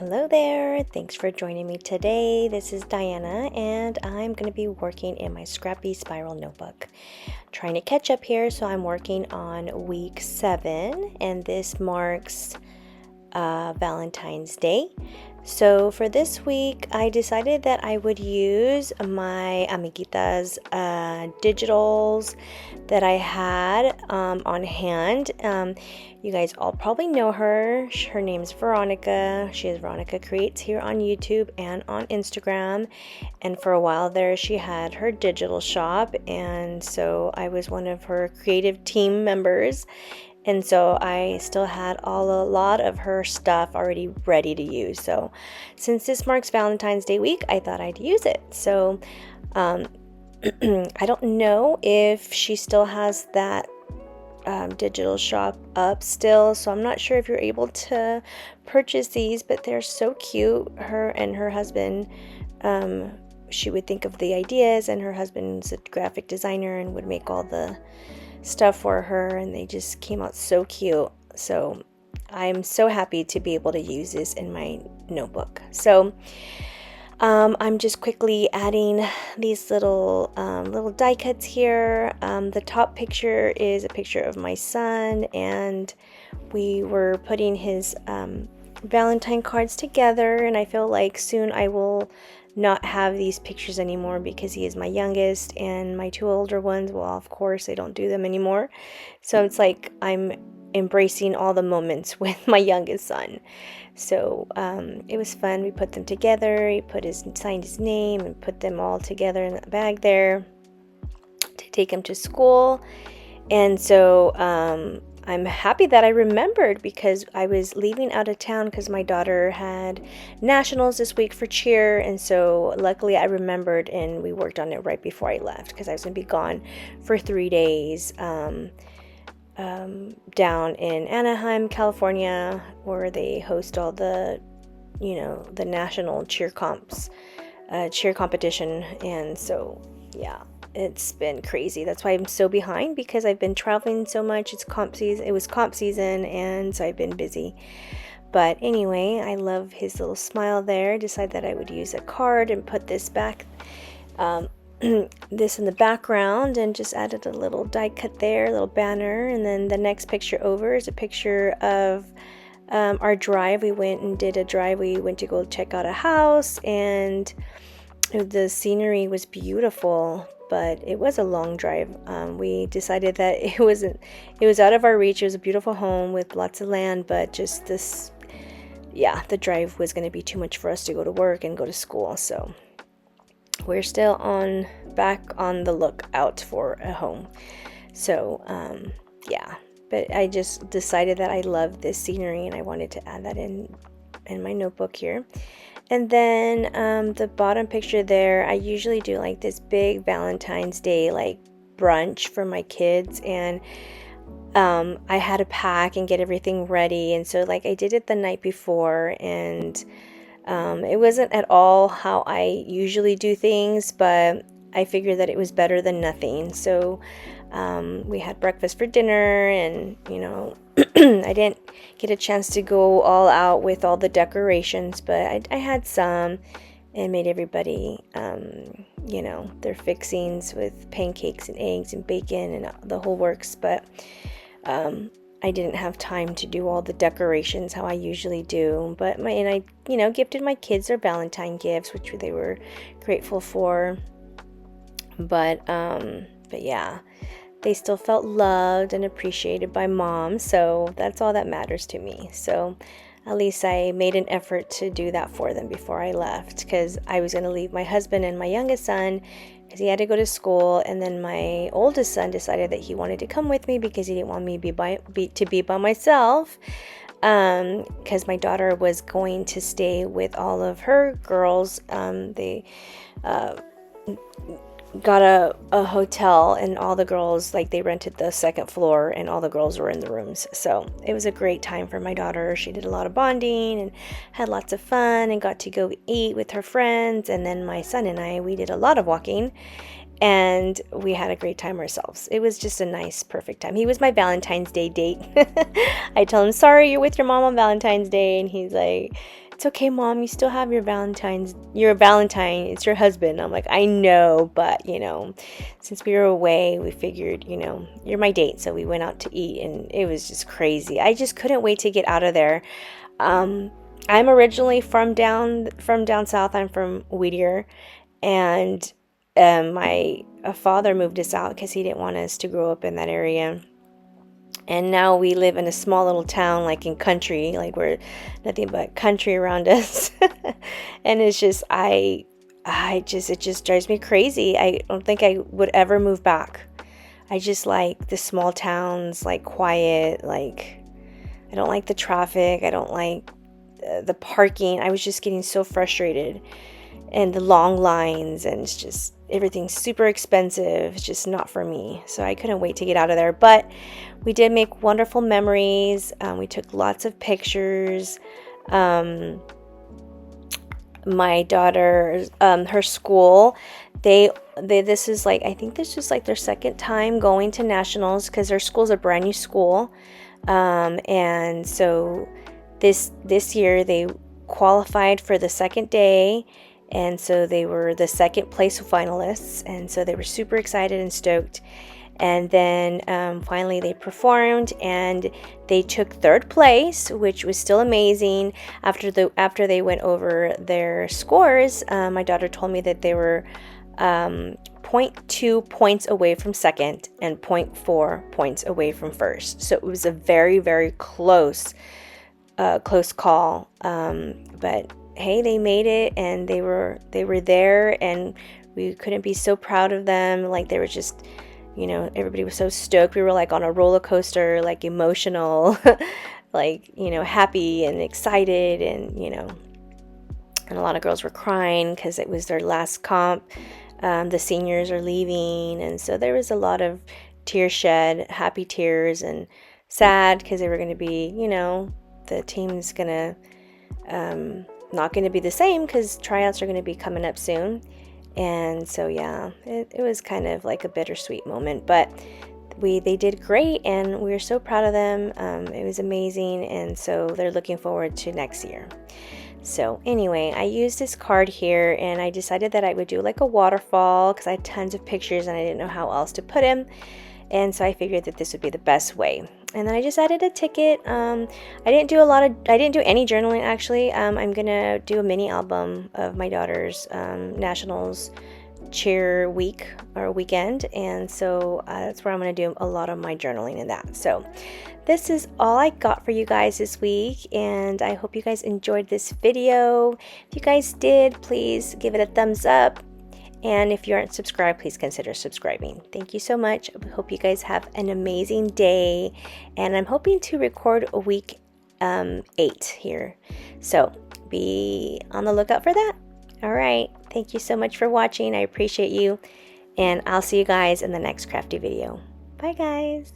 Hello there, thanks for joining me today. This is Diana and I'm going to be working in my Scrappy Spiral notebook. Trying to catch up here, so I'm working on week 7 and this marks Valentine's Day. So for this week, I decided that I would use my amiguita's digitals that I had on hand. You guys all probably know her. Her name's Veronica. She is Veronica Creates here on YouTube and on Instagram. And for a while there, she had her digital shop. And so I was one of her creative team members. And so I still had a lot of her stuff already ready to use. So since this marks Valentine's Day week, I thought I'd use it. So I don't know if she still has that digital shop up still. So I'm not sure if you're able to purchase these, but they're so cute. Her and her husband, she would think of the ideas, and her husband's a graphic designer and would make all the stuff for her, and they just came out so cute. So I'm so happy to be able to use this in my notebook. So I'm just quickly adding these little die cuts here. The top picture is a picture of my son, and we were putting his Valentine cards together, and I feel like soon I will not have these pictures anymore because he is my youngest, and my two older ones, well, of course I don't do them anymore. So it's like I'm embracing all the moments with my youngest son. So it was fun. We put them together. He signed his name and put them all together in the bag there to take him to school. And so I'm happy that I remembered, because I was leaving out of town because my daughter had nationals this week for cheer. And so luckily I remembered, and we worked on it right before I left, because I was going to be gone for 3 days down in Anaheim, California, where they host all the, the national cheer competition. And so, yeah. It's been crazy. That's why I'm so behind, because I've been traveling so much. It's comp season. It was comp season, and so I've been busy. But anyway, I love his little smile there. Decided that I would use a card and put this back, this in the background, and just added a little die cut there, a little banner. And then the next picture over is a picture of our drive. We went and did a drive. We went to go check out a house, and the scenery was beautiful, but it was a long drive. We decided that it was out of our reach. It was a beautiful home with lots of land, but just this, the drive was going to be too much for us to go to work and go to school. So we're still back on the lookout for a home. So but I just decided that I love this scenery, and I wanted to add that in my notebook here. And then the bottom picture there, I usually do like this big Valentine's Day like brunch for my kids, and I had to pack and get everything ready, and so like I did it the night before, and it wasn't at all how I usually do things, but I figured that it was better than nothing. So we had breakfast for dinner, and I didn't get a chance to go all out with all the decorations, but I had some, and made everybody, their fixings with pancakes and eggs and bacon and the whole works. But I didn't have time to do all the decorations how I usually do. But I gifted my kids their Valentine gifts, which they were grateful for. But yeah. They still felt loved and appreciated by Mom, so that's all that matters to me. So at least I made an effort to do that for them before I left, because I was going to leave my husband and my youngest son because he had to go to school, and then my oldest son decided that he wanted to come with me because he didn't want me to be by myself, because my daughter was going to stay with all of her girls. They got a hotel, and all the girls, like, they rented the second floor, and all the girls were in the rooms. So it was a great time for my daughter. She did a lot of bonding and had lots of fun and got to go eat with her friends. And then my son and we did a lot of walking, and we had a great time ourselves. It was just a nice, perfect time. He was my Valentine's Day date. I told him, sorry, you're with your mom on Valentine's Day, and he's like, it's okay, Mom, you still have your Valentine, it's your husband. I'm like, I know, but you know, since we were away, we figured, you know, you're my date, so we went out to eat, and it was just crazy. I just couldn't wait to get out of there. I'm originally from down south. I'm from Whittier, and my father moved us out because he didn't want us to grow up in that area. And now we live in a small little town, like in country, like we're nothing but country around us. And it's just, it just drives me crazy. I don't think I would ever move back. I just like the small towns, like quiet, like I don't like the traffic. I don't like the parking. I was just getting so frustrated, and the long lines, and it's just everything's super expensive. It's just not for me. So I couldn't wait to get out of there. But we did make wonderful memories. We took lots of pictures. My daughter, her school, they this is like, I think this is like their second time going to nationals, because their school's a brand new school. And so this year they qualified for the second day, and so they were the second place finalists, and so they were super excited and stoked. And then finally they performed, and they took third place, which was still amazing. After they went over their scores, my daughter told me that they were 0.2 points away from second and 0.4 points away from first. So it was a very, very close call. But hey, they made it, and they were there, and we couldn't be so proud of them. Like, they were just, you know, everybody was so stoked. We were like on a roller coaster, like emotional, like, you know, happy and excited, and, you know, and a lot of girls were crying because it was their last comp. The seniors are leaving, and so there was a lot of tears shed, happy tears, and sad because they were going to be, you know, the team's going to not going to be the same because tryouts are going to be coming up soon. And so yeah, it was kind of like a bittersweet moment, but they did great, and we were so proud of them. It was amazing, and so they're looking forward to next year. So anyway, I used this card here, and I decided that I would do like a waterfall because I had tons of pictures and I didn't know how else to put them. And so I figured that this would be the best way. And then I just added a ticket. I didn't do any journaling actually. I'm gonna do a mini album of my daughter's nationals cheer week or weekend, and so that's where I'm gonna do a lot of my journaling in that. So this is all I got for you guys this week, and I hope you guys enjoyed this video. If you guys did, please give it a thumbs up. And if you aren't subscribed, please consider subscribing. Thank you so much. I hope you guys have an amazing day. And I'm hoping to record a week 8 here. So be on the lookout for that. All right. Thank you so much for watching. I appreciate you. And I'll see you guys in the next crafty video. Bye, guys.